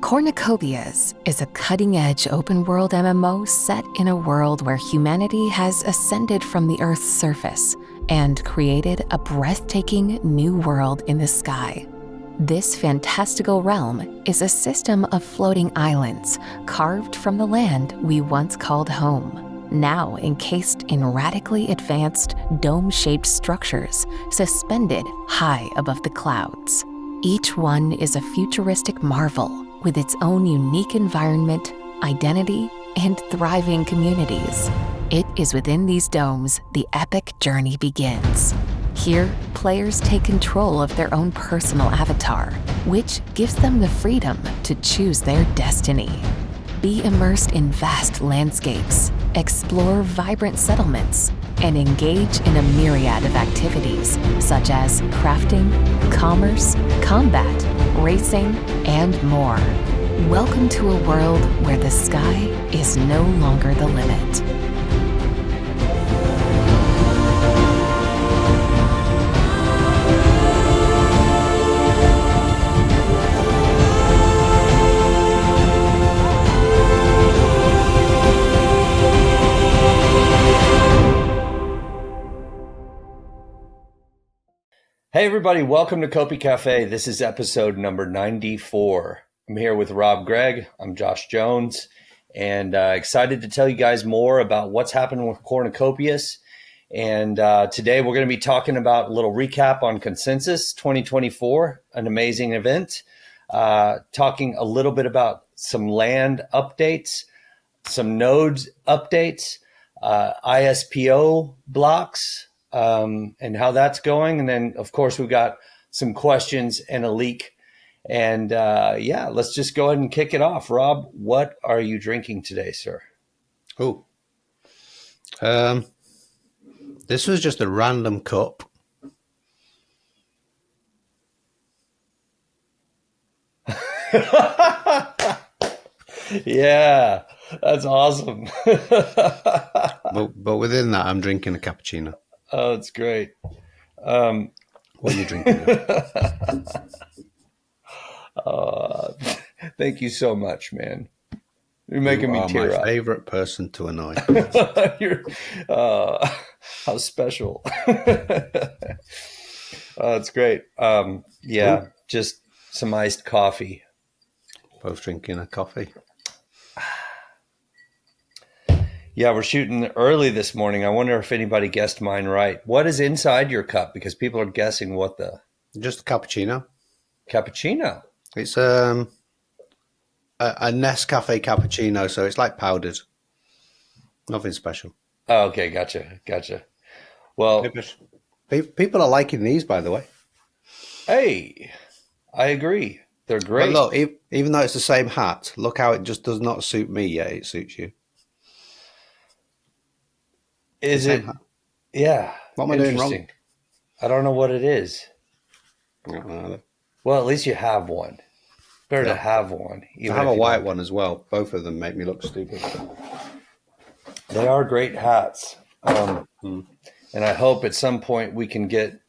Cornucopias is a cutting-edge open-world MMO set in a world where humanity has ascended from the Earth's surface and created a breathtaking new world in the sky. This fantastical realm is a system of floating islands carved from the land we once called home, now encased in radically advanced dome-shaped structures suspended high above the clouds. Each one is a futuristic marvel with its own unique environment, identity, and thriving communities. It is within these domes the epic journey begins. Here, players take control of their own personal avatar, which gives them the freedom to choose their destiny. Be immersed in vast landscapes, explore vibrant settlements, and engage in a myriad of activities such as crafting, commerce, combat, racing, and more. Welcome to a world where the sky is no longer the limit. Hey everybody, welcome to Copi Cafe. This is episode number 94. I'm here with Rob Gregg. I'm Josh Jones, and excited to tell you guys more about what's happening with Cornucopias. And today we're going to be talking about a little recap on Consensus 2024, an amazing event. Talking a little bit about some land updates, some nodes updates, ISPO blocks, and how that's going. And then, of course, we've got some questions and a leak. And let's just go ahead and kick it off. Rob, what are you drinking today, sir? Oh, this was just a random cup. Yeah, that's awesome. but within that, I'm drinking a cappuccino. Oh, it's great. What are you drinking? Thank you so much, man. You're making me tear up. My favorite person to annoy. How special. It's great. Just some iced coffee. Both drinking a coffee. Yeah, we're shooting early this morning. I wonder if anybody guessed mine right. What is inside your cup? Because people are guessing what the... Just a cappuccino. Cappuccino? It's a Nescafe cappuccino, so it's like powdered. Nothing special. Oh, okay, gotcha. Well... People are liking these, by the way. Hey, I agree. They're great. But look, even though it's the same hat, look how it just does not suit me, yet it suits you. Is it? Yeah. What am I doing wrong? I don't know what it is. I don't know. Well, at least you have one. Better to have one. I have a white one as well. Both of them make me look stupid. They are great hats. And I hope at some point we can get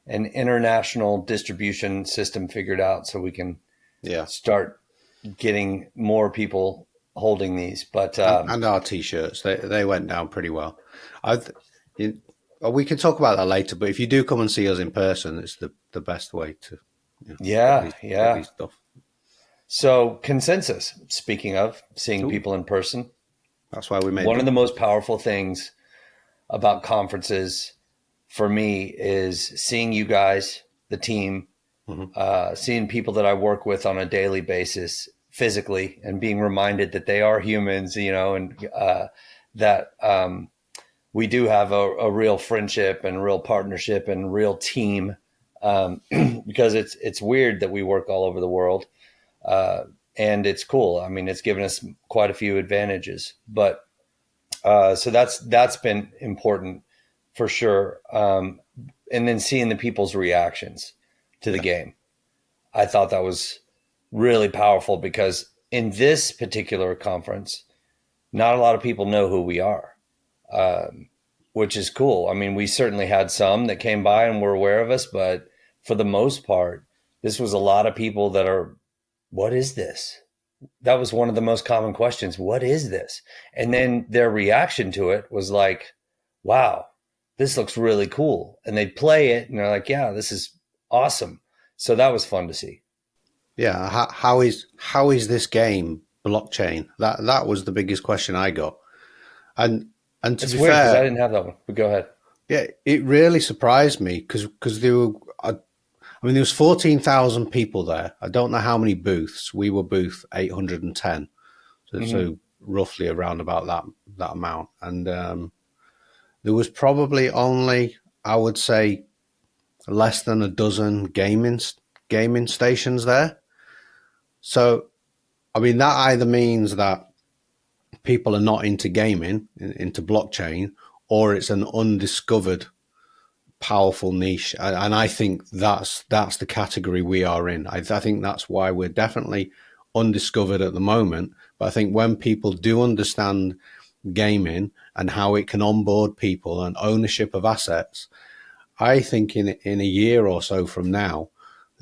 an international distribution system figured out so we can start getting more people holding these. But and our T-shirts, they went down pretty well. We can talk about that later, but if you do come and see us in person, it's the best way to get these stuff. So Consensus, speaking of seeing people in person, that's why we made one of the most powerful things about conferences for me is seeing you guys, the team, seeing people that I work with on a daily basis physically and being reminded that they are humans, and that we do have a real friendship and real partnership and real team, because it's weird that we work all over the world, and it's cool. I mean, it's given us quite a few advantages, but so that's been important for sure. And then seeing the people's reactions to the game, I thought that was really powerful because in this particular conference, not a lot of people know who we are. Which is cool. I mean, we certainly had some that came by and were aware of us, but for the most part, this was a lot of people that are, what is this? that was one of the most common questions. What is this? And then their reaction to it was like, wow, this looks really cool. And they'd play it and they're like, yeah, this is awesome. So that was fun to see. Yeah. How is this game blockchain? That was the biggest question I got. And to It's be weird because I fair, didn't have that one, but go ahead. yeah, it really surprised me because there were, there was 14,000 people there. I don't know how many booths. We were booth 810. So roughly around about that amount. And there was probably only, I would say, less than a dozen gaming stations there. So, that either means that people are not into gaming, into blockchain, or it's an undiscovered powerful niche. And I think that's the category we are in. I think that's why we're definitely undiscovered at the moment. But I think when people do understand gaming and how it can onboard people and ownership of assets, I think in a year or so from now,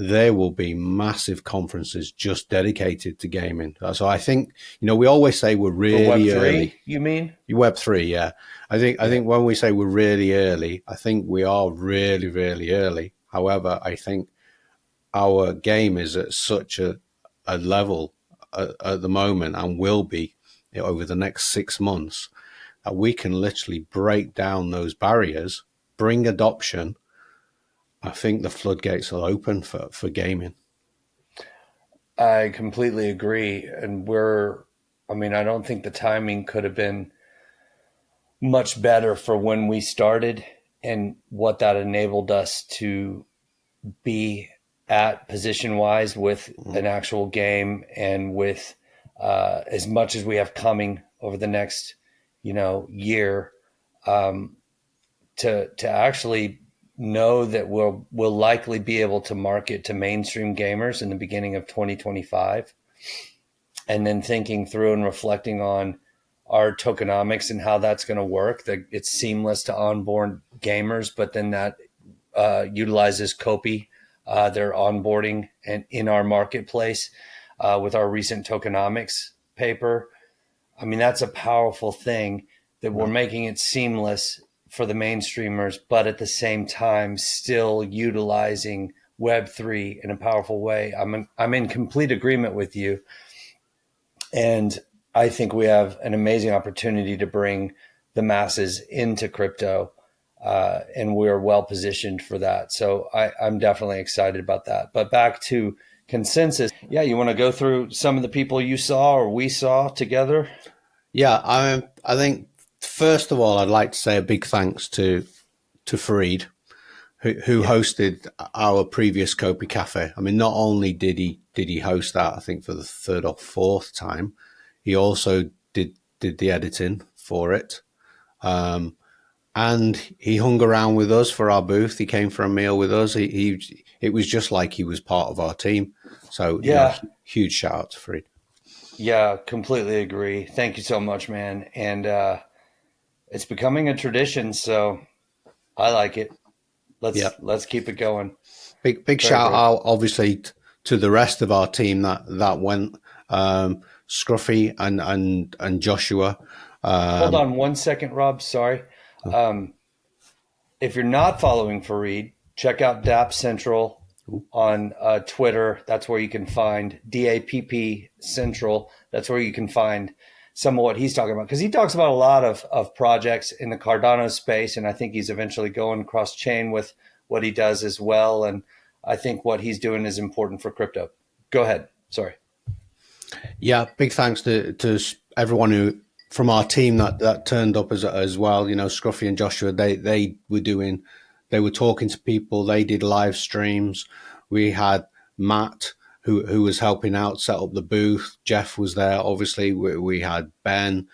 there will be massive conferences just dedicated to gaming. So I think, we always say we're really For Web3, early. you mean? Web3, yeah. I think when we say we're really early, I think we are really, really early. However, I think our game is at such a level at the moment, and will be over the next 6 months, that we can literally break down those barriers, bring adoption. I think the floodgates will open for gaming. I completely agree. And I don't think the timing could have been much better for when we started and what that enabled us to be at position wise with an actual game, and with as much as we have coming over the next, year, to actually know that we'll likely be able to market to mainstream gamers in the beginning of 2025. And then thinking through and reflecting on our tokenomics and how that's going to work, that it's seamless to onboard gamers, but then that utilizes Copi, their onboarding, and in our marketplace with our recent tokenomics paper. That's a powerful thing, that we're making it seamless for the mainstreamers, but at the same time still utilizing Web3 in a powerful way. I'm in complete agreement with you. And I think we have an amazing opportunity to bring the masses into crypto, and we're well positioned for that. So I'm definitely excited about that. But back to consensus. Yeah, you want to go through some of the people you saw or we saw together? Yeah, I think first of all, I'd like to say a big thanks to Fareed, who hosted our previous Copi Cafe. Not only did he host that, I think for the third or fourth time, he also did the editing for it. And he hung around with us for our booth. He came for a meal with us. It was just like he was part of our team. So Yeah. Huge shout out to Fareed. Yeah, completely agree. Thank you so much, man. And it's becoming a tradition, so I like it. Let's keep it going. Big shout out, obviously, to the rest of our team that went. Scruffy and Joshua. Hold on 1 second, Rob. Sorry. If you're not following Fareed, check out DAP Central on Twitter. That's where you can find DAPP Central. That's where you can find some of what he's talking about, because he talks about a lot of projects in the Cardano space, and I think he's eventually going cross chain with what he does as well. And I think what he's doing is important for crypto. Go ahead. Sorry. Yeah, big thanks to everyone who from our team that turned up as well. Scruffy and Joshua, they were talking to people. They did live streams. We had Matt who was helping out set up the booth. Jeff was there. Obviously, we had Ben,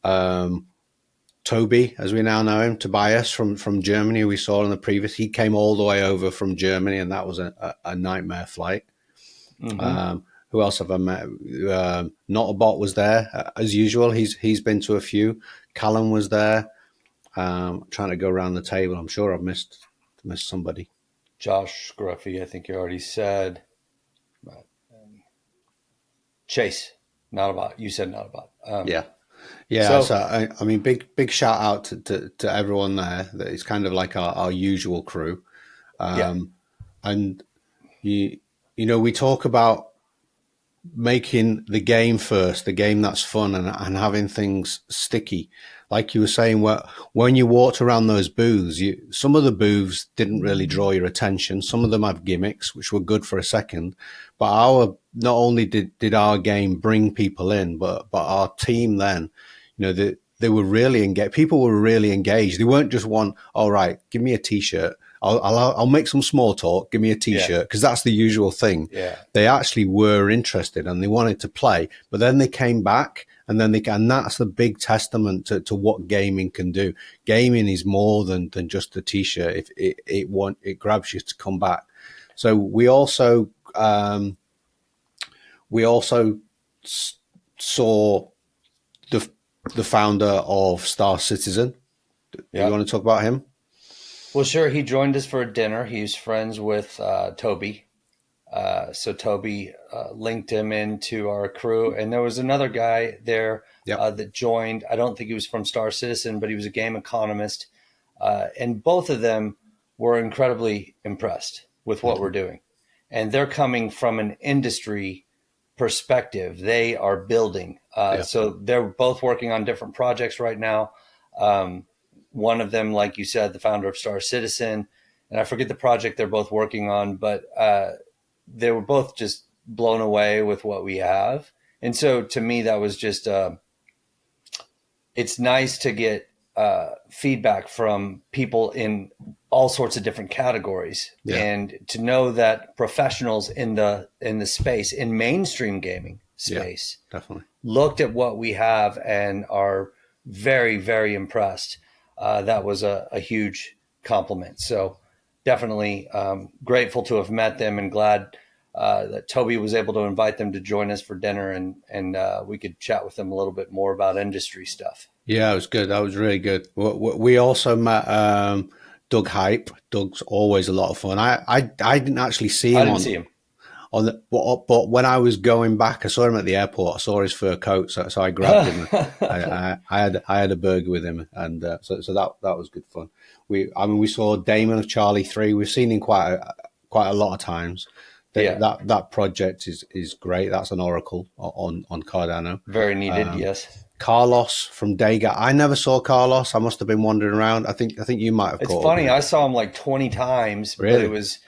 Toby, as we now know him, Tobias from Germany. We saw in the previous. He came all the way over from Germany, and that was a nightmare flight. Mm-hmm. Who else have I met? Not a Bot was there as usual. He's been to a few. Callum was there. Trying to go around the table. I'm sure I've missed somebody. Josh Scruffy, I think you already said. Chase. Not about. You said not about. Yeah. Yeah, So so I mean, big shout out to everyone there. That it's kind of like our usual crew, yeah, and you you know we talk about making the game first, the game that's fun, and having things sticky. Like you were saying, when you walked around those booths, some of the booths didn't really draw your attention. Some of them have gimmicks, which were good for a second. But not only did our game bring people in, but our team then, they were really engaged. People were really engaged. They weren't just all right, give me a t-shirt. I'll make some small talk. Give me a yeah, t-shirt, because that's the usual thing. yeah. They actually were interested and they wanted to play, but then they came back, and and that's the big testament to what gaming can do. Gaming is more than just a t-shirt. If it grabs you to come back. So we also saw the founder of Star Citizen. You Yeah. want to talk about him? Well, sure. He joined us for a dinner. He's friends with Toby. So Toby linked him into our crew. And there was another guy there Yeah. that joined. I don't think he was from Star Citizen, but he was a game economist. And both of them were incredibly impressed with what we're doing. And they're coming from an industry perspective. They are building. Yeah. So they're both working on different projects right now. One of them, like you said, the founder of Star Citizen, and I forget the project they're both working on, but they were both just blown away with what we have. And so to me, that was just, it's nice to get feedback from people in all sorts of different categories, and to know that professionals in the space, in mainstream gaming space, Definitely looked at what we have and are very, very impressed. That was a huge compliment. So definitely grateful to have met them, and glad that Toby was able to invite them to join us for dinner, and we could chat with them a little bit more about industry stuff. Yeah, it was good. That was really good. We also met Doug Hype. Doug's always a lot of fun. I didn't actually see him I didn't see him. but when I was going back, I saw him at the airport. I saw his fur coat, so I grabbed him. I had a burger with him, and so that was good fun. We saw Damon of Charlie 3. We've seen him quite a lot of times. That project is great. That's an Oracle on Cardano. Very needed, yes. Carlos from Dega. I never saw Carlos. I must have been wandering around. I think you might have. It's funny. I saw him like 20 times, really? But it was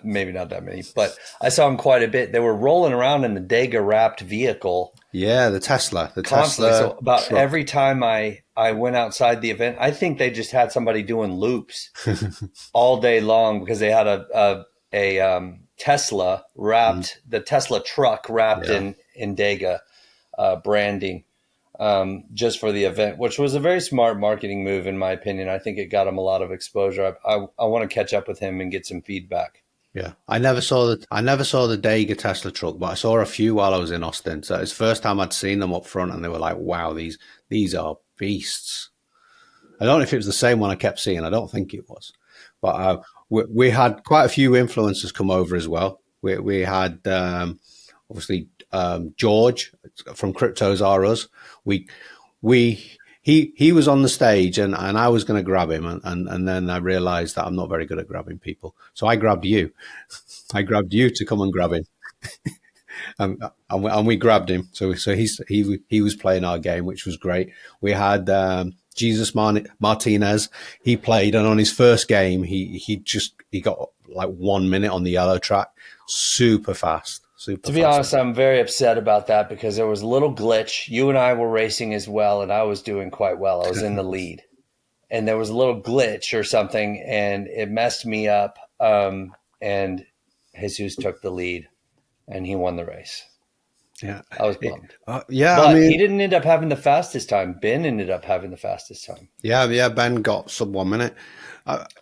maybe not that many, but I saw him quite a bit. They were rolling around in the Dega wrapped vehicle. Yeah, the Tesla. Constantly. So about truck. Every time I went outside the event, I think they just had somebody doing loops all day long, because they had a Tesla wrapped, the Tesla truck wrapped in Dega branding. Just for the event, which was a very smart marketing move, in my opinion. I think it got him a lot of exposure. I want to catch up with him and get some feedback. Yeah, I never saw the Dega Tesla truck, but I saw a few while I was in Austin. So it's the first time I'd seen them up front, and they were like, "Wow, these are beasts." I don't know if it was the same one I kept seeing. I don't think it was, but we had quite a few influencers come over as well. We had obviously George from Cryptos R Us. He was on the stage, and I was going to grab him, and then I realized that I'm not very good at grabbing people, so I grabbed you. I grabbed you to come and grab him, and we grabbed him. So he was playing our game, which was great. We had Jesus Martinez. He played, and on his first game, he got like 1 minute on the yellow track, super fast. To be honest, I'm very upset about that, because there was a little glitch. You and I were racing as well, and I was doing quite well. I was in the lead, and there was a little glitch or something, and it messed me up. And Jesus took the lead, and he won the race. Yeah, I was bummed. But I mean, he didn't end up having the fastest time. Ben ended up having the fastest time. Yeah. Ben got sub 1 minute.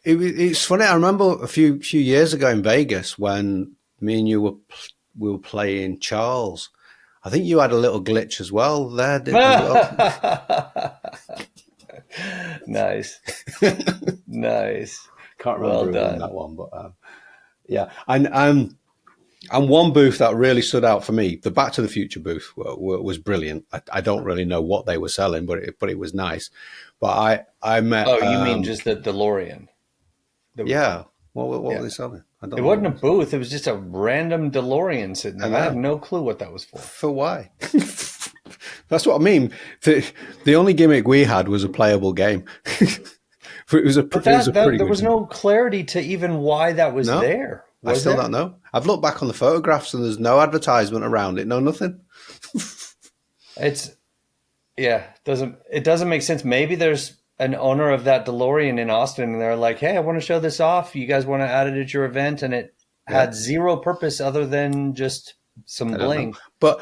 It's funny. I remember a few years ago in Vegas when me and you we were playing Charles. I think you had a little glitch as well there, didn't you? Nice. Nice. Can't remember well done. that one, but yeah. And And one booth that really stood out for me, the Back to the Future booth, was brilliant. I don't really know what they were selling, but it was nice. But I met. Oh, you mean just the DeLorean? Yeah. What were Yeah. they selling? I don't It know. wasn't a booth. It was just a random DeLorean sitting there. I have no clue what that was for. For why? That's what I mean. The only gimmick we had was a playable game. It was a pretty There good was game. no clarity to even why that was No, there. I still don't know. I've looked back on the photographs and there's no advertisement around it. No, nothing. It doesn't make sense. Maybe there's an owner of that DeLorean in Austin and they're like, hey, I want to show this off. You guys want to add it at your event? And it had zero purpose other than just some bling. But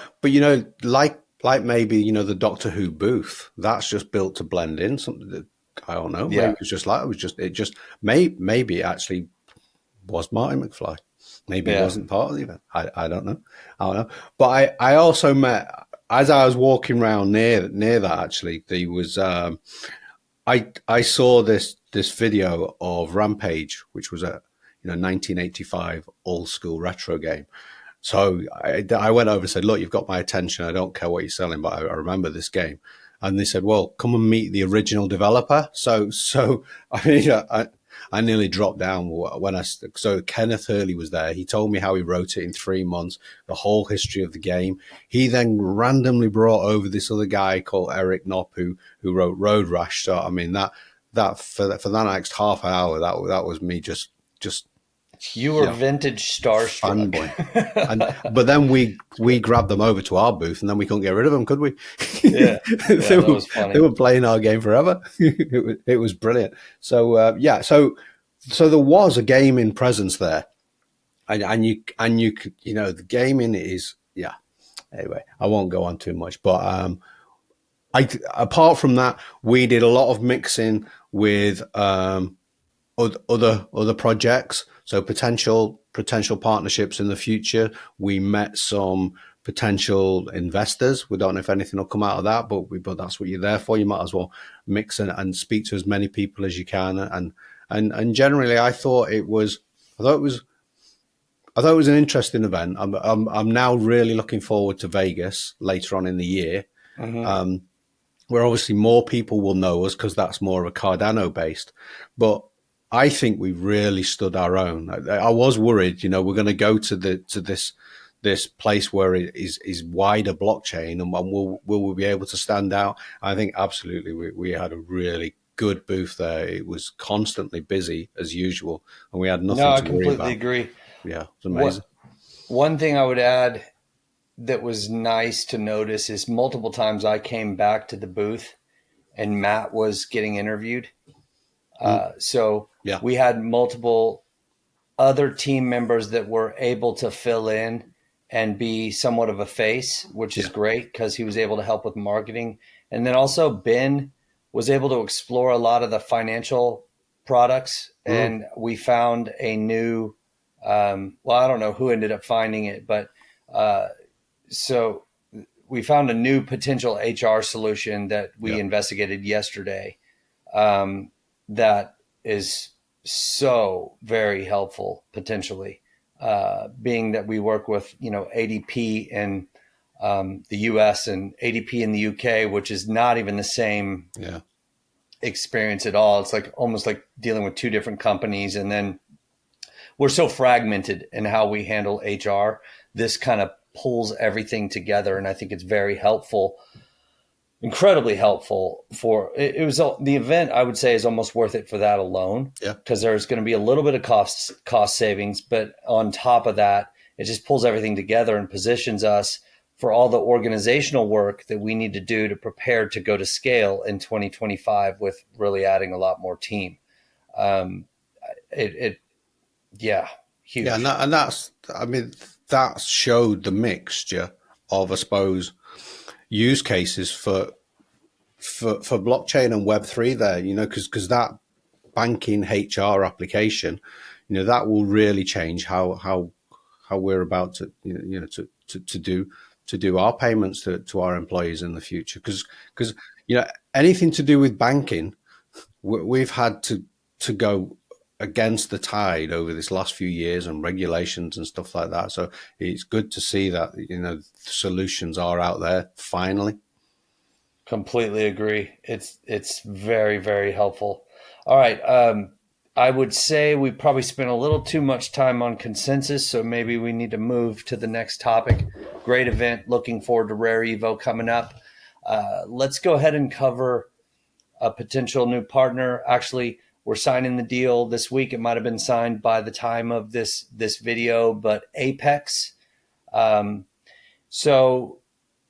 like maybe, the Doctor Who booth, that's just built to blend in something that, I don't know. Yeah. Maybe maybe it actually was Marty McFly. Maybe it wasn't part of the event. I don't know. But I also met, as I was walking around near that, actually, there was I saw this video of Rampage, which was a 1985 old school retro game. So I went over and said, look, you've got my attention. I don't care what you're selling, but I remember this game. And they said, well, come and meet the original developer. So I mean, I nearly dropped down so Kenneth Hurley was there. He told me how he wrote it in 3 months, the whole history of the game. He then randomly brought over this other guy called Eric Knopp who wrote Road Rash. So I mean that for the next half hour, that was me just you were vintage starstruck. Fanboy. But then we grabbed them over to our booth and then we couldn't get rid of them, could we? Yeah, that was funny. They were playing our game forever. It was brilliant. So so there was a gaming presence there, and you the gaming is Anyway, I won't go on too much, but apart from that, we did a lot of mixing with other projects. So potential partnerships in the future. We met some potential investors. We don't know if anything will come out of that, but that's what you're there for. You might as well mix and speak to as many people as you can. And generally, I thought it was an interesting event. I'm now really looking forward to Vegas later on in the year. Mm-hmm. Where obviously more people will know us because that's more of a Cardano based, but I think we really stood our own. I was worried, we're going to go to this place where it is wider blockchain, and will we be able to stand out? I think absolutely we had a really good booth there. It was constantly busy as usual, and we had nothing to worry about. No, I completely agree. Yeah, it was amazing. One thing I would add that was nice to notice is multiple times I came back to the booth and Matt was getting interviewed. We had multiple other team members that were able to fill in and be somewhat of a face, which is great because he was able to help with marketing. And then also Ben was able to explore a lot of the financial products. And we found a new, I don't know who ended up finding it, but so we found a new potential HR solution that we investigated yesterday that is so very helpful potentially, being that we work with, ADP in the US and ADP in the UK, which is not even the same experience at all. It's like almost like dealing with two different companies. And then we're so fragmented in how we handle HR. This kind of pulls everything together. And I think it's very helpful, incredibly helpful it was the event. I would say is almost worth it for that alone. Yeah. Cause there's going to be a little bit of cost savings, but on top of that, it just pulls everything together and positions us for all the organizational work that we need to do to prepare to go to scale in 2025 with really adding a lot more team. Huge. Yeah. And that showed the mixture of, I suppose, use cases for blockchain and Web3 there, because that banking HR application, that will really change how we're about to, to do our payments to our employees in the future. Because anything to do with banking, we've had to go against the tide over this last few years and regulations and stuff like that. So it's good to see that, solutions are out there finally. Completely agree. It's very, very helpful. All right. I would say we probably spent a little too much time on consensus, so maybe we need to move to the next topic. Great event. Looking forward to Rare Evo coming up. Let's go ahead and cover a potential new partner. Actually, we're signing the deal this week. It might have been signed by the time of this video, but Apex.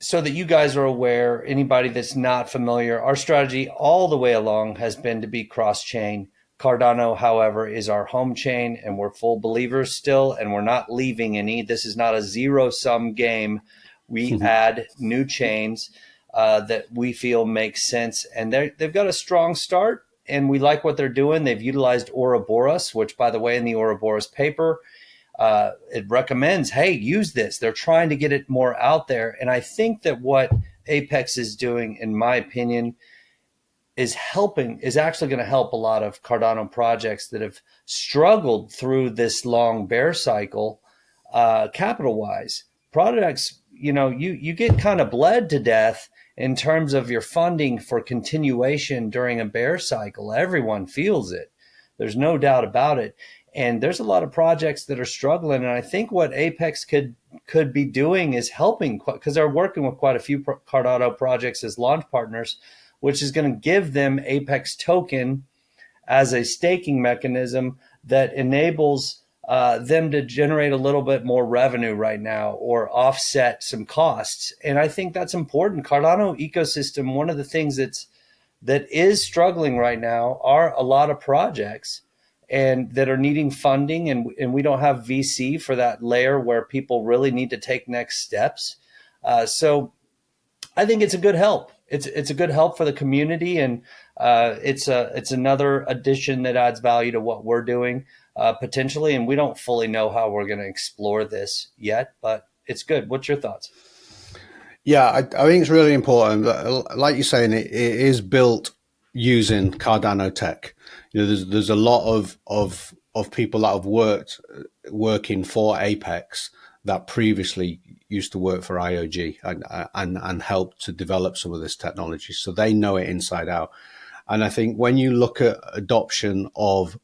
So that you guys are aware, anybody that's not familiar, our strategy all the way along has been to be cross-chain. Cardano, however, is our home chain, and we're full believers still, and we're not leaving any. This is not a zero-sum game. We add new chains that we feel make sense, and they've got a strong start, and we like what they're doing. They've utilized Ouroboros, which, by the way, in the Ouroboros paper, it recommends, hey, use this. They're trying to get it more out there. And I think that what Apex is doing, in my opinion, is actually going to help a lot of Cardano projects that have struggled through this long bear cycle, capital-wise. Projects, you get kind of bled to death in terms of your funding for continuation during a bear cycle. Everyone feels it. There's no doubt about it. And there's a lot of projects that are struggling. And I think what Apex could be doing is helping, because they're working with quite a few Cardano projects as launch partners, which is going to give them Apex token as a staking mechanism that enables them to generate a little bit more revenue right now or offset some costs. And I think that's important. Cardano ecosystem, one of the things that is struggling right now are a lot of projects and that are needing funding, and we don't have VC for that layer where people really need to take next steps. So I think it's a good help. It's a good help for the community, and it's another addition that adds value to what we're doing potentially. And we don't fully know how we're going to explore this yet, but it's good. What's your thoughts? Yeah, I think it's really important. Like you're saying, it is built using Cardano tech. There's a lot of people that have working for Apex that previously used to work for IOG and helped to develop some of this technology, so they know it inside out. And I think when you look at adoption of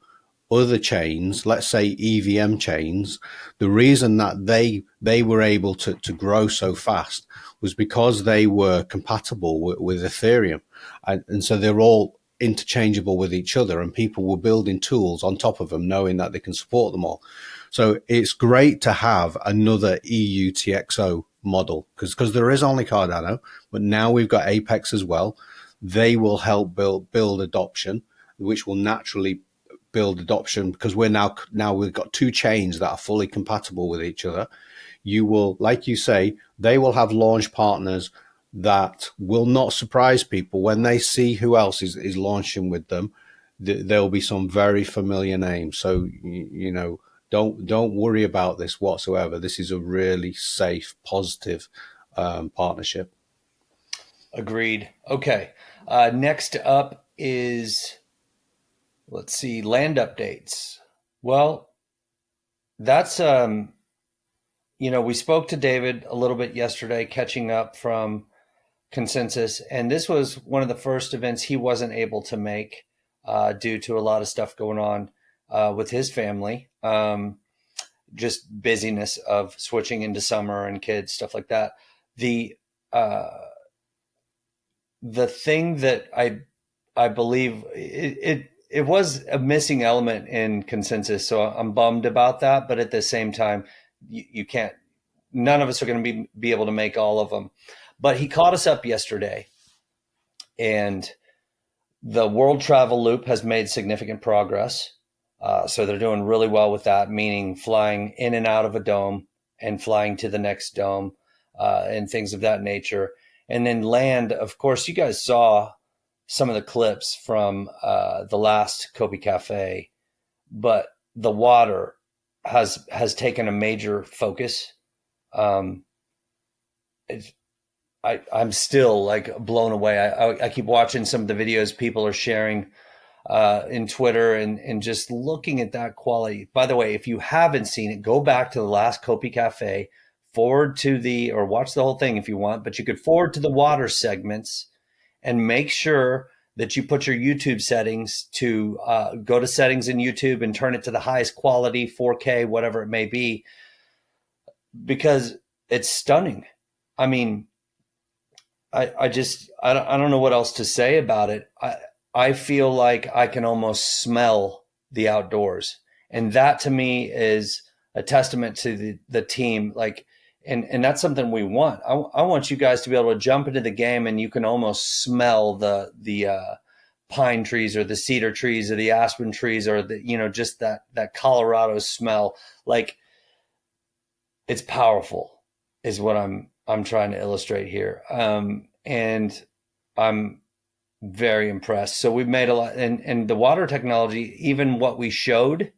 other chains, let's say EVM chains, the reason that they were able to grow so fast was because they were compatible with Ethereum. And so they're all interchangeable with each other, and people were building tools on top of them, knowing that they can support them all. So it's great to have another EU TXO model, because there is only Cardano, but now we've got Apex as well. They will help build adoption, which will naturally build adoption, because now we've got two chains that are fully compatible with each other. You will, like you say, they will have launch partners that will not surprise people when they see who else is launching with them. There'll be some very familiar names. So, don't worry about this whatsoever. This is a really safe, positive partnership. Agreed. Okay. Next up is, let's see, land updates. Well, that's, we spoke to David a little bit yesterday, catching up from Consensus, and this was one of the first events he wasn't able to make due to a lot of stuff going on with his family, just busyness of switching into summer and kids, stuff like that. The thing that I believe it was a missing element in Consensus, so I'm bummed about that. But at the same time, you can't. None of us are going to be able to make all of them. But he caught us up yesterday, and the World Travel Loop has made significant progress. So they're doing really well with that, meaning flying in and out of a dome and flying to the next dome and things of that nature. And then land, of course, you guys saw some of the clips from the last Copi Cafe, but the water has taken a major focus. I'm still like blown away. I keep watching some of the videos people are sharing in Twitter and just looking at that quality. By the way, if you haven't seen it, go back to the last Copi Cafe, forward to or watch the whole thing if you want, but you could forward to the water segments and make sure that you put your YouTube settings to go to settings in YouTube and turn it to the highest quality, 4K, whatever it may be, because it's stunning. I mean, I don't know what else to say about it. I feel like I can almost smell the outdoors. And that to me is a testament to the team. Like, and that's something we want. I want you guys to be able to jump into the game and you can almost smell the pine trees or the cedar trees or the aspen trees or just that Colorado smell. Like, it's powerful is what I'm trying to illustrate here. And I'm very impressed. So we've made a lot, and the water technology, even what we showed,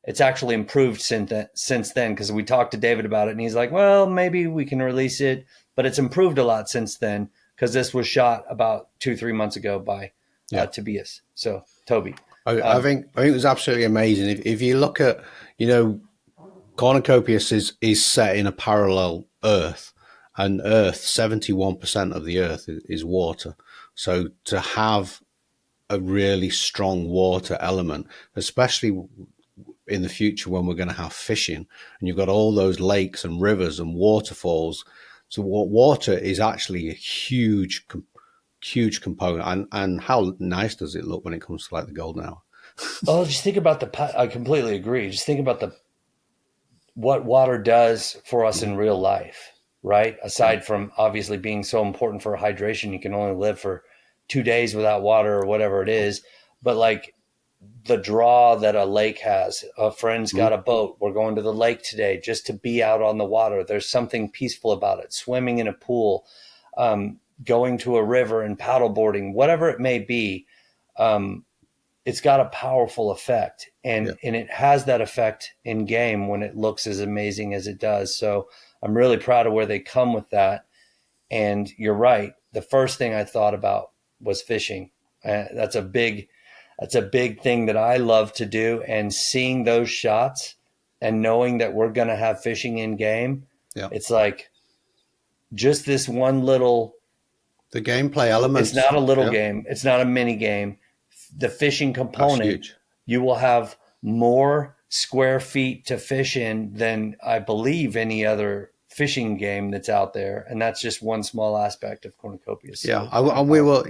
it's actually improved since then, because we talked to David about it and he's like, well, maybe we can release it, but it's improved a lot since then, because this was shot about 2-3 months ago by Tobias. So Toby. I think it was absolutely amazing. If you look at, Cornucopias is set in a parallel Earth, and Earth, 71% of the Earth is water. So to have a really strong water element, especially in the future when we're going to have fishing, and you've got all those lakes and rivers and waterfalls. So water is actually a huge component. And how nice does it look when it comes to like the golden hour? Oh, just think about I completely agree. Just think about what water does for us in real life, right? Aside from obviously being so important for hydration, you can only live for 2 days without water or whatever it is. But like the draw that a lake has, a friend's got a boat. We're going to the lake today just to be out on the water. There's something peaceful about it. Swimming in a pool, going to a river and paddleboarding, whatever it may be. It's got a powerful effect, and it has that effect in game when it looks as amazing as it does. So I'm really proud of where they come with that. And you're right. The first thing I thought about was fishing. That's a big thing that I love to do. And seeing those shots and knowing that we're going to have fishing in game, it's like just this one little. The gameplay elements. It's not a little game. It's not a mini game. The fishing component, you will have more square feet to fish in than I believe any other fishing game that's out there. And that's just one small aspect of Cornucopias. Yeah. And we will,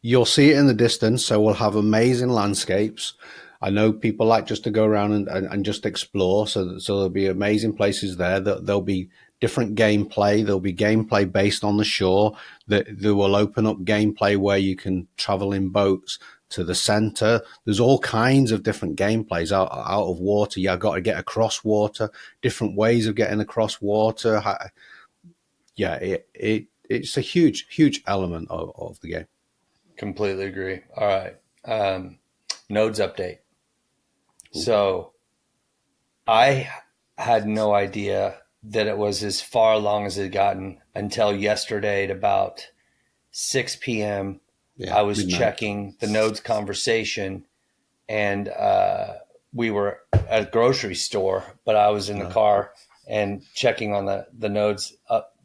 you'll see it in the distance. So we'll have amazing landscapes. I know people like just to go around and just explore. So there'll be amazing places there. There'll be different gameplay. There'll be gameplay based on the shore. That will open up gameplay where you can travel in boats to the center. There's all kinds of different gameplays out of water. You got to get across water, different ways of getting across water. It's a huge element of the game. Completely agree. All right. Nodes update. So I had no idea that it was as far along as it had gotten until yesterday at about 6 p.m. I was checking the nodes conversation, and we were at a grocery store, but I was in the car and checking on the nodes up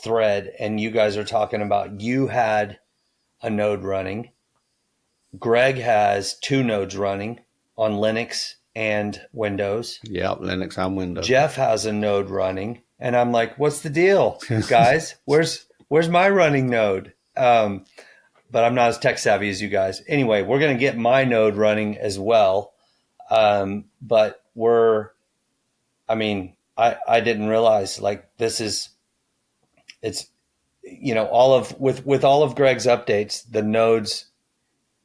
thread, and you guys are talking about you had a node running. Greg has 2 nodes running on Linux and Windows. Yeah, Linux and Windows. Jeff has a node running, and I'm like, what's the deal, guys? Where's my running node? But I'm not as tech savvy as you guys. Anyway, we're going to get my node running as well. But I didn't realize like with all of Greg's updates, the nodes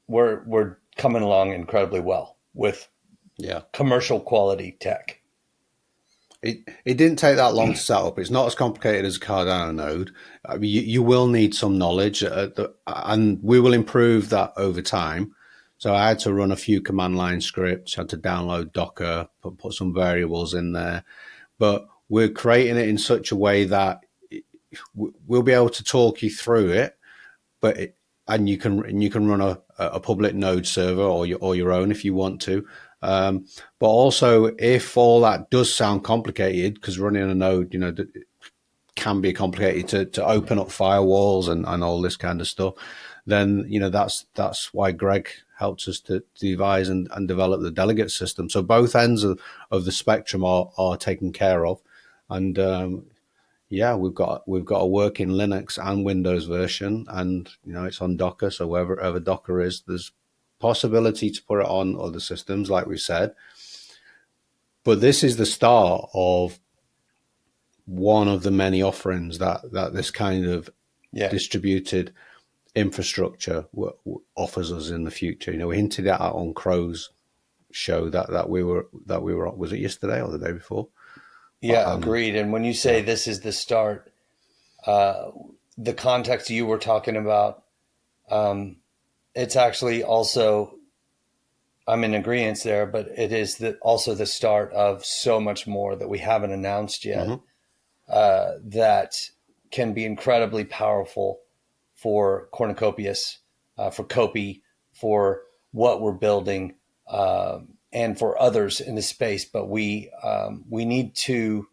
were coming along incredibly well with commercial quality tech. It didn't take that long to set up. It's not as complicated as a Cardano node. I mean, you will need some knowledge, and we will improve that over time. So I had to run a few command line scripts, had to download Docker, put some variables in there. But we're creating it in such a way that we'll be able to talk you through it. But and you can run a public node server or your own if you want to. But also, if all that does sound complicated, because running a node, can be complicated to open up firewalls and all this kind of stuff, then that's why Greg helped us to devise and develop the delegate system. So both ends of the spectrum are taken care of, and we've got a working Linux and Windows version, and it's on Docker. So wherever Docker is, there's possibility to put it on other systems, like we said. But this is the start of one of the many offerings that this kind of distributed infrastructure offers us in the future. We hinted at it on Crow's show that we were was it yesterday or the day before? Yeah, agreed. And when you say this is the start, the context you were talking about, it's actually also, I'm in agreement there, but it is also the start of so much more that we haven't announced yet. Mm-hmm. That can be incredibly powerful for Cornucopias, for Copi, for what we're building, and for others in the space. But we need to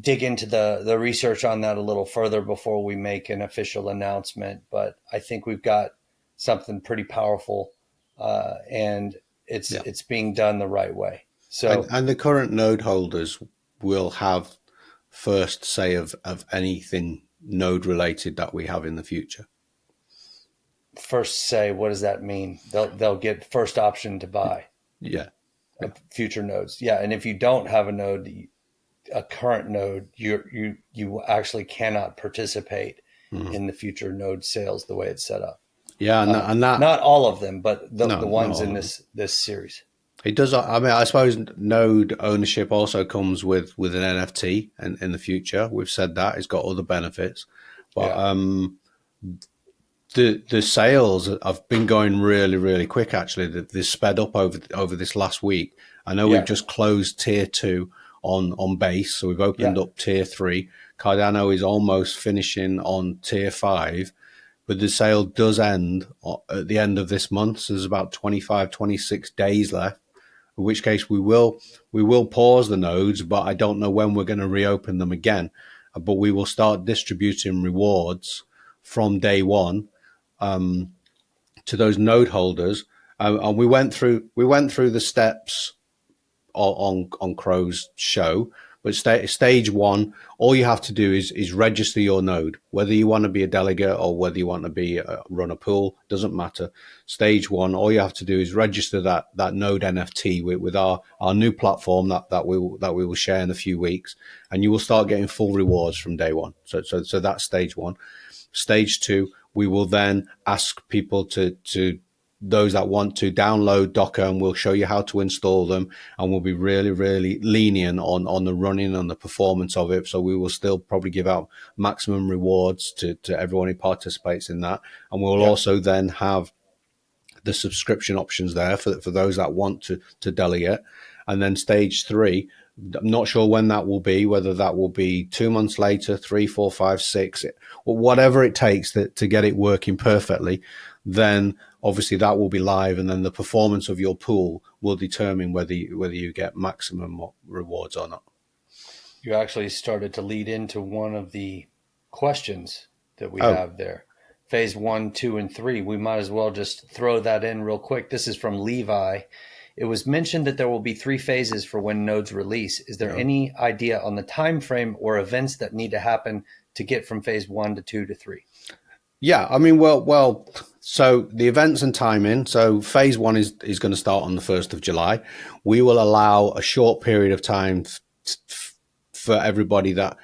dig into the research on that a little further before we make an official announcement. But I think we've got something pretty powerful, and it's being done the right way. So and the current node holders will have first say of anything node related that we have in the future. First say, what does that mean? They'll get first option to buy. Yeah. Future nodes. Yeah. And if you don't have a current node, you actually cannot participate in the future node sales the way it's set up. Yeah. And that not all of them, but the ones in this series. It does. I mean, I suppose node ownership also comes with an NFT in the future. We've said that it's got other benefits, but the sales have been going really, really quick. Actually, they've sped up over this last week. I know we've just closed tier 2 on base, so we've opened up tier 3. Cardano is almost finishing on tier 5. But the sale does end at the end of this month. So there's about 25, 26 days left. In which case we will pause the nodes, but I don't know when we're going to reopen them again. But we will start distributing rewards from day one to those node holders. And we went through the steps on Crow's show. But stage 1, all you have to do is register your node, whether you want to be a delegate or whether you want to be run a pool, doesn't matter. Stage 1, all you have to do is register that node NFT with our new platform that we will share in a few weeks, and you will start getting full rewards from day 1. So that's stage 1. Stage 2, we will then ask people to those that want to download Docker, and we'll show you how to install them, and we'll be really, really lenient on the running and the performance of it. So we will still probably give out maximum rewards to everyone who participates in that. And we'll also then have the subscription options there for those that want to delegate. And then stage 3, I'm not sure when that will be, whether that will be 2 months later, 3, 4, 5, 6, whatever it takes to get it working perfectly. Then obviously that will be live, and then the performance of your pool will determine whether you get maximum rewards or not. You actually started to lead into one of the questions that we have there. Phase 1, 2, and 3. We might as well just throw that in real quick. This is from Levi. It was mentioned that there will be 3 phases for when nodes release. Is there any idea on the time frame or events that need to happen to get from phase 1 to 2 to 3? Yeah, I mean, well, so the events and timing. So phase 1 is going to start on the 1st of July. We will allow a short period of time for everybody that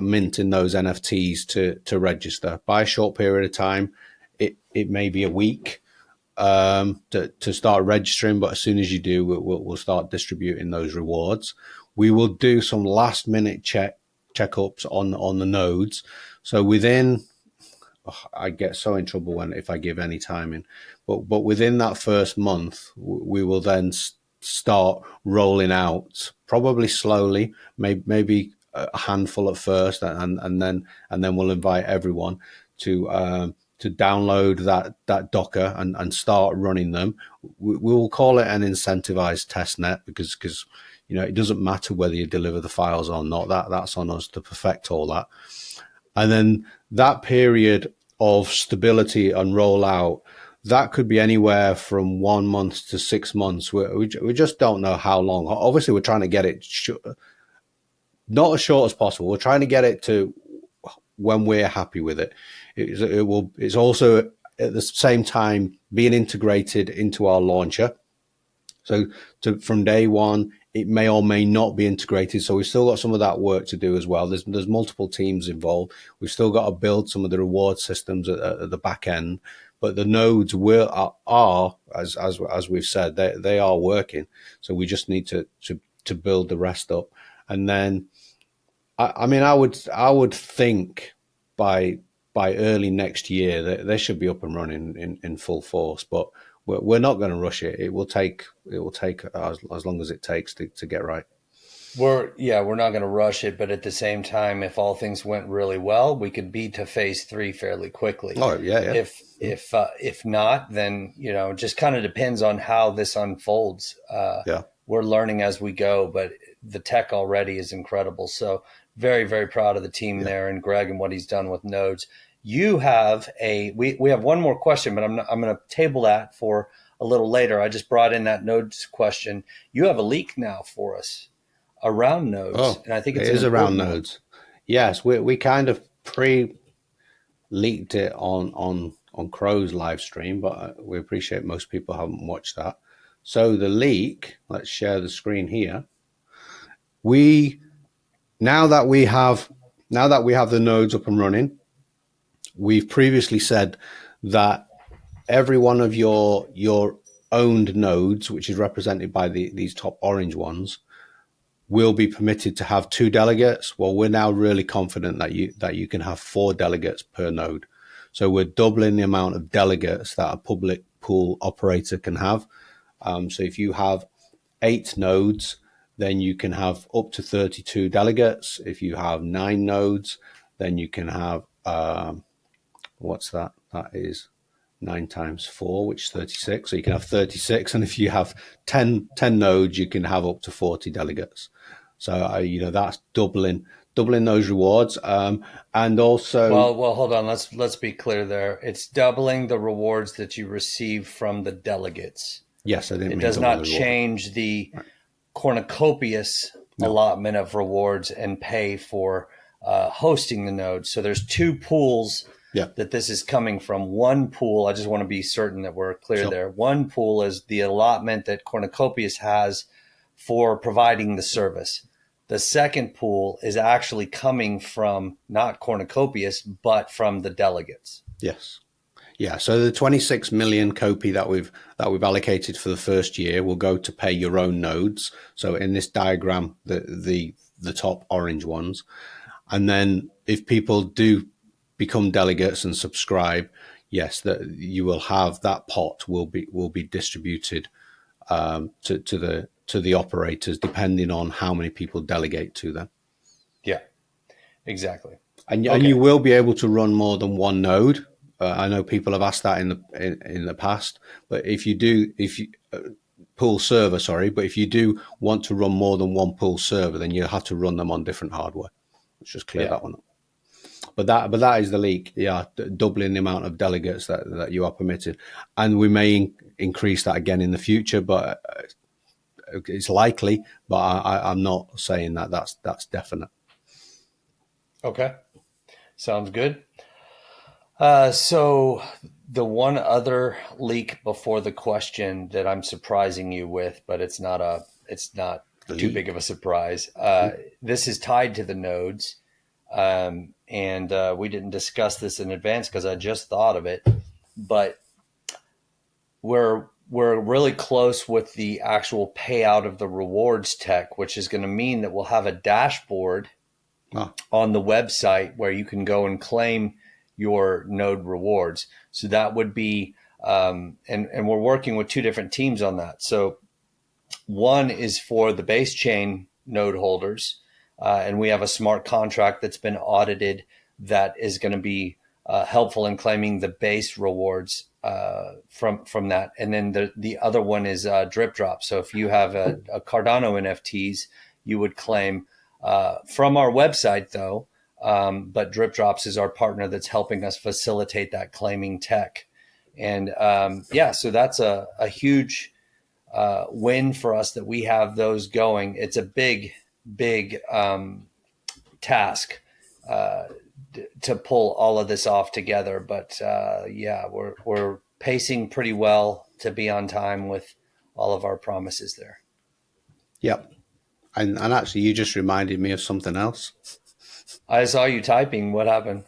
mint in those NFTs to register. By a short period of time, it may be a week to start registering, but as soon as you do, we'll start distributing those rewards. We will do some last minute checkups on the nodes. So within, I get so in trouble if I give any timing, but within that first month, we will then start rolling out, probably slowly, maybe a handful at first, and then we'll invite everyone to download that Docker and start running them. We will call it an incentivized test net because it doesn't matter whether you deliver the files or not. That's on us to perfect all that. And then that period of stability and rollout, that could be anywhere from 1 month to 6 months. We just don't know how long. Obviously, we're trying to get it not as short as possible. We're trying to get it to when we're happy with it. It's also at the same time being integrated into our launcher. So from day one, it may or may not be integrated. So we've still got some of that work to do as well. There's multiple teams involved. We've still got to build some of the reward systems at the back end. But the nodes are as we've said, they are working. So we just need to build the rest up. And then, I would think by early next year that they should be up and running in full force. But we're not going to rush it. It will take as long as it takes to get right. We're not going to rush it, but at the same time, if all things went really well, we could be to phase 3 fairly quickly. Oh yeah. If not, then it just kind of depends on how this unfolds. We're learning as we go, but the tech already is incredible. So very, very proud of the team there and Greg and what he's done with nodes. You have we have one more question, but I'm going to table that for a little later. I just brought in that nodes question. You have a leak now for us around nodes, and I think it is around nodes. Yes, we kind of pre-leaked it on Crow's live stream, but we appreciate most people haven't watched that. So the leak, let's share the screen here. Now that we have the nodes up and running, we've previously said that every one of your owned nodes, which is represented by these top orange ones, will be permitted to have 2 delegates. Well, we're now really confident that you can have 4 delegates per node. So we're doubling the amount of delegates that a public pool operator can have. So if you have 8 nodes, then you can have up to 32 delegates. If you have 9 nodes, then you can have, what's that? That is 9 times 4, which is 36. So you can have 36. And if you have 10 nodes, you can have up to 40 delegates. So, that's doubling those rewards. And also, well, hold on. Let's be clear there. It's doubling the rewards that you receive from the delegates. Yes, I didn't mean it does not change the Cornucopias allotment of rewards and pay for hosting the node. So there's 2 pools that this is coming from. One pool, I just want to be certain that we're clear there. One pool is the allotment that Cornucopias has for providing the service. The second pool is actually coming from not Cornucopias, but from the delegates. Yes. Yeah, so the 26 million Copi that we've allocated for the first year will go to pay your own nodes. So in this diagram, the top orange ones, and then if people do become delegates and subscribe, yes, that you will have that pot will be distributed to the operators depending on how many people delegate to them. Yeah, exactly. And you will be able to run more than one node. I know people have asked that in the past, but if you do want to run more than one pool server, then you have to run them on different hardware. Let's just clear that one up. But that is the leak. Yeah, doubling the amount of delegates that you are permitted, and we may increase that again in the future, but it's likely. But I'm not saying that's definite. Okay, sounds good. So the one other leak before the question that I'm surprising you with, but it's not too big of a surprise. This is tied to the nodes. And we didn't discuss this in advance because I just thought of it, but we're really close with the actual payout of the rewards tech, which is going to mean that we'll have a dashboard on the website where you can go and claim your node rewards. So that would be, and we're working with 2 different teams on that. So one is for the base chain node holders. And we have a smart contract that's been audited that is going to be helpful in claiming the base rewards from that. And then the other one is drip drop. So if you have a Cardano NFTs, you would claim from our website though. But Drip Drops is our partner that's helping us facilitate that claiming tech. And so that's a huge win for us that we have those going. It's a big task to pull all of this off together. But we're pacing pretty well to be on time with all of our promises there. Yep. And actually, you just reminded me of something else. I saw you typing. What happened?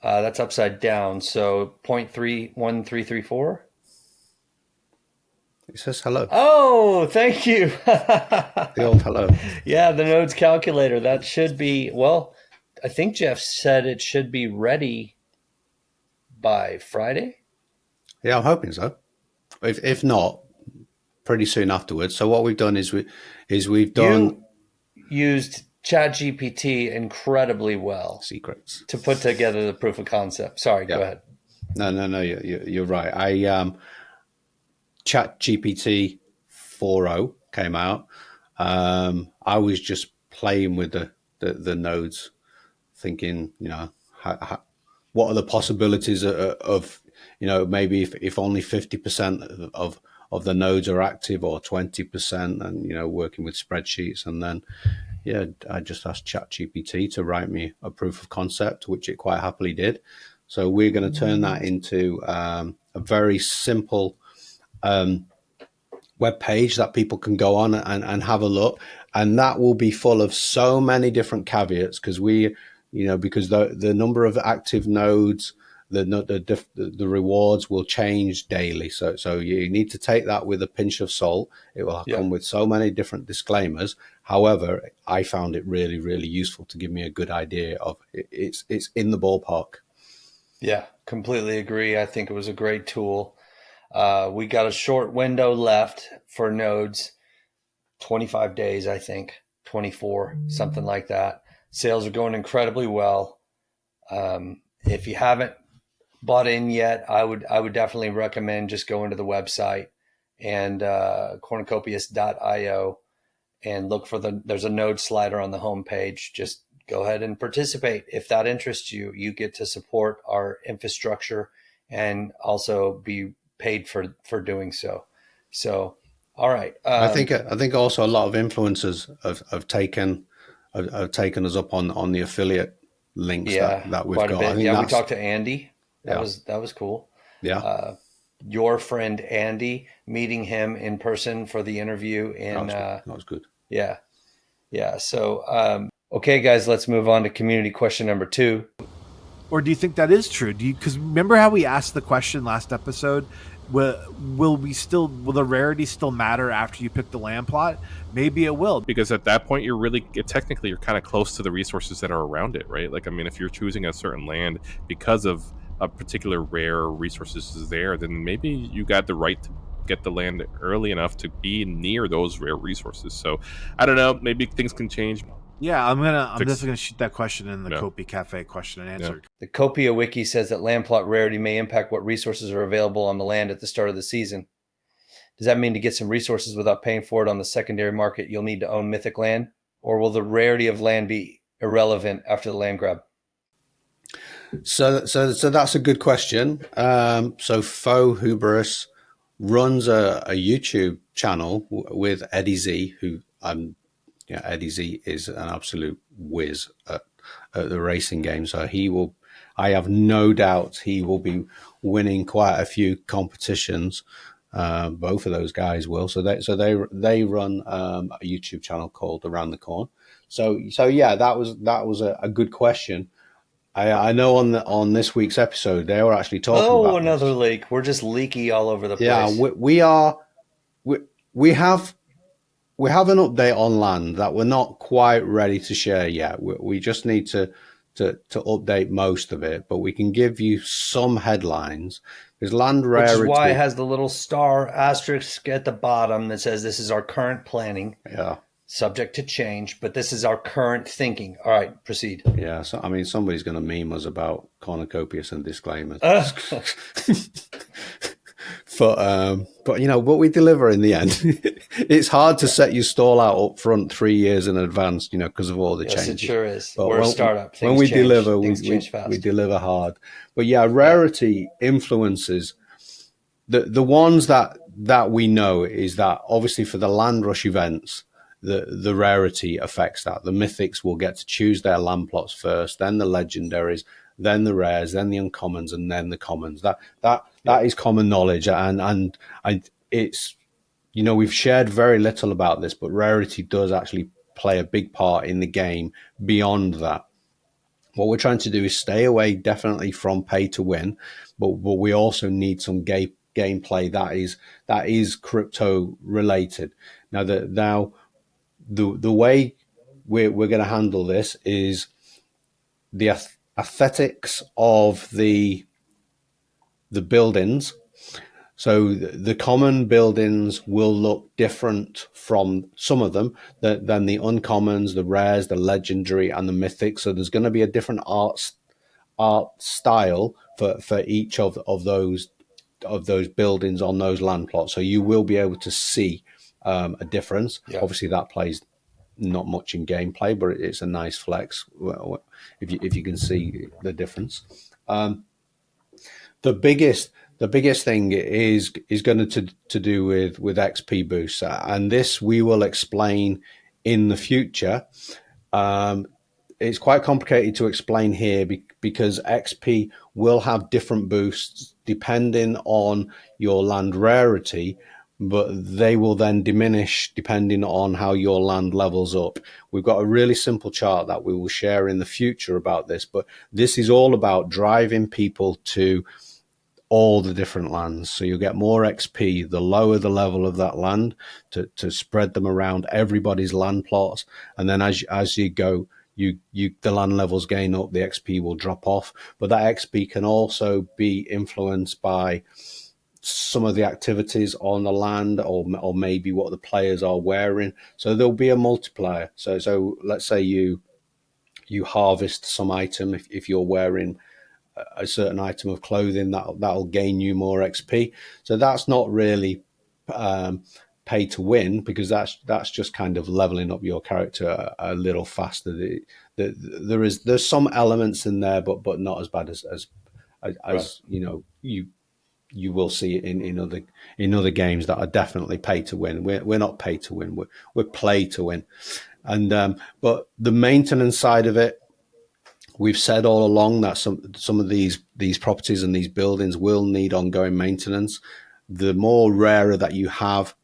That's upside down. So 0.31334. It says hello. Oh, thank you. The old hello. Yeah, the nodes calculator. That should be, well, I think Jeff said it should be ready by Friday. Yeah, I'm hoping so. If not, pretty soon afterwards. So what we've done is we've done used ChatGPT incredibly well. Secrets to put together the proof of concept. Sorry, Go ahead. No, you're right. ChatGPT 4.0 came out. I was just playing with the nodes, thinking, what are the possibilities of maybe if only 50% of the nodes are active, or 20%, and working with spreadsheets. And then I just asked ChatGPT to write me a proof of concept, which it quite happily did. So we're going to turn that into a very simple web page that people can go on and have a look, and that will be full of so many different caveats, because because the number of active nodes, the rewards will change daily. So you need to take that with a pinch of salt. It will come with so many different disclaimers. However, I found it really, really useful to give me a good idea of it's in the ballpark. Yeah, completely agree. I think it was a great tool. We got a short window left for nodes, 25 days, I think, 24, something like that. Sales are going incredibly well. If you haven't bought in yet, I would definitely recommend just going to the website and cornucopias.io and look for there's a node slider on the homepage. Just go ahead and participate. If that interests you, you get to support our infrastructure and also be paid for doing so. So, all right. I think also a lot of influencers have taken us up on the affiliate links that we've got. I think we talked to Andy. That was cool. Yeah. Your friend Andy, meeting him in person for the interview that was good. Yeah. Yeah. So okay, guys, let's move on to community question number 2. Or do you think that is true? Because remember how we asked the question last episode? Will the rarity still matter after you pick the land plot? Maybe it will, because at that point you're kind of close to the resources that are around it, right? Like, I mean, if you're choosing a certain land because of a particular rare resources is there, then maybe you got the right to get the land early enough to be near those rare resources. So I don't know, maybe things can change. Yeah, I'm definitely gonna shoot that question in the Copi Cafe question and answer. Yeah. The Copia Wiki says that land plot rarity may impact what resources are available on the land at the start of the season. Does that mean to get some resources without paying for it on the secondary market, you'll need to own mythic land? Or will the rarity of land be irrelevant after the land grab? So that's a good question. So Faux Hubris runs a YouTube channel with Eddie Z, who Eddie Z is an absolute whiz at the racing game. So I have no doubt he will be winning quite a few competitions. Both of those guys will. So they run a YouTube channel called Around the Corn. So yeah, that was a good question. I know on this week's episode they were actually talking about. Oh, another leak. We're just leaky all over the place. Yeah, we have an update on land that we're not quite ready to share yet. We just need to update most of it, but we can give you some headlines. There's land rarity. Which is why it has the little star asterisk at the bottom that says this is our current planning. Yeah. subject to change, but this is our current thinking. All right, proceed. Yeah, so I mean, somebody's going to meme us about cornucopias and disclaimers. But you know what we deliver in the end. It's hard to set your stall out up front 3 years in advance, you know, because of all the changes. Yes, it sure is. But we're a startup. When we deliver, change fast. we deliver hard. But yeah, rarity influences the ones that we know is that obviously for the land rush events, the rarity affects that. The mythics will get to choose their land plots first, then the legendaries, then the rares, then the uncommons, and then the commons. That is common knowledge, and it's, you know, we've shared very little about this, but rarity does actually play a big part in the game beyond that. What we're trying to do is stay away definitely from pay to win, but we also need some gameplay that is crypto related. Now the way we're going to handle this is the aesthetics of the buildings. So the common buildings will look different from some of them than the uncommons, the rares, the legendary, and the mythic. So there's going to be a different art style for each of those buildings on those land plots. So you will be able to see a difference. Yeah. Obviously, that plays not much in gameplay, but it's a nice flex if you can see the difference. The biggest thing is going to do with XP boosts, and this we will explain in the future. It's quite complicated to explain here because XP will have different boosts depending on your land rarity, but they will then diminish depending on how your land levels up. We've got a really simple chart that we will share in the future about this, but this is all about driving people to all the different lands. So you'll get more XP the lower the level of that land, to spread them around everybody's land plots. And then as you go, the land levels gain up, the XP will drop off. But that XP can also be influenced by some of the activities on the land, or maybe what the players are wearing. So there'll be a multiplier. So let's say you harvest some item. If you're wearing a certain item of clothing, that'll gain you more XP. So that's not really pay to win, because that's just kind of leveling up your character a little faster. There's some elements in there, but not as bad as right. You know, you will see it in other games that are definitely pay to win. We're not pay to win. We're play to win. And but the maintenance side of it, we've said all along that some of these properties and these buildings will need ongoing maintenance. The more rarer that you have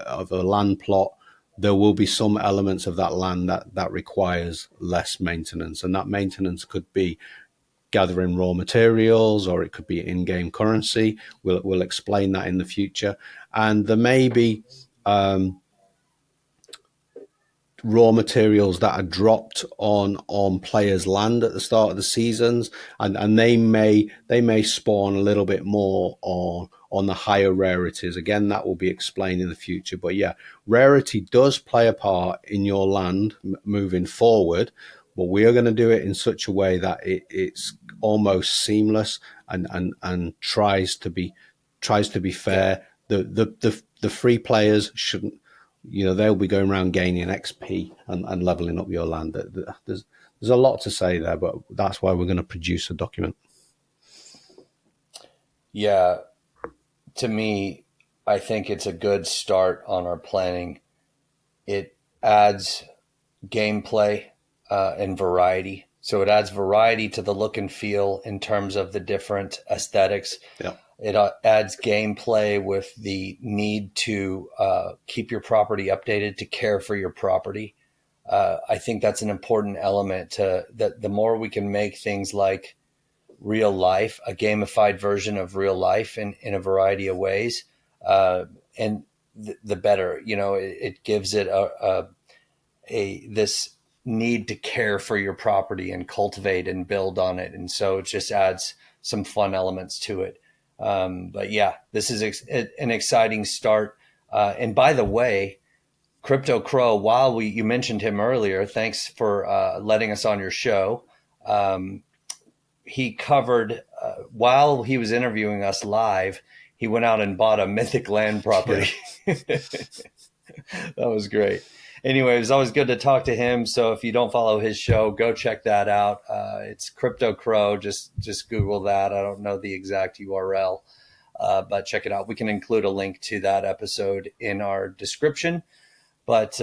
of a land plot, there will be some elements of that land that requires less maintenance, and that maintenance could be gathering raw materials, or it could be in-game currency. We'll explain that in the future. And there may be raw materials that are dropped on players' land at the start of the seasons, and they may spawn a little bit more on the higher rarities. Again, that will be explained in the future. But yeah, rarity does play a part in your land moving forward, but we are going to do it in such a way that it's almost seamless and tries to be fair. The free players shouldn't, you know, they'll be going around gaining XP and leveling up your land. There's a lot to say there, but that's why we're going to produce a document. Yeah, to me, I think it's a good start on our planning. It adds gameplay and variety. So it adds variety to the look and feel in terms of the different aesthetics. Yeah. It adds gameplay with the need to keep your property updated, to care for your property. I think that's an important element to that. The more we can make things like real life, a gamified version of real life in a variety of ways, and the better. You know, it gives it this need to care for your property and cultivate and build on it. And so it just adds some fun elements to it. But yeah, this is an exciting start. And by the way, Crypto Crow, while you mentioned him earlier, thanks for letting us on your show. He covered, while he was interviewing us live, he went out and bought a mythic land property. Yeah. That was great. Anyway, it was always good to talk to him. So if you don't follow his show, go check that out. It's Crypto Crow. Just Google that. I don't know the exact URL, but check it out. We can include a link to that episode in our description. But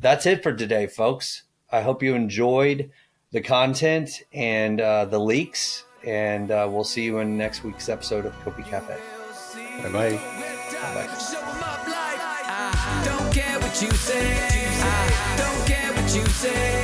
that's it for today, folks. I hope you enjoyed the content and the leaks. And we'll see you in next week's episode of Copi Cafe. Bye-bye. Bye-bye. Don't care what you say. I don't care what you say.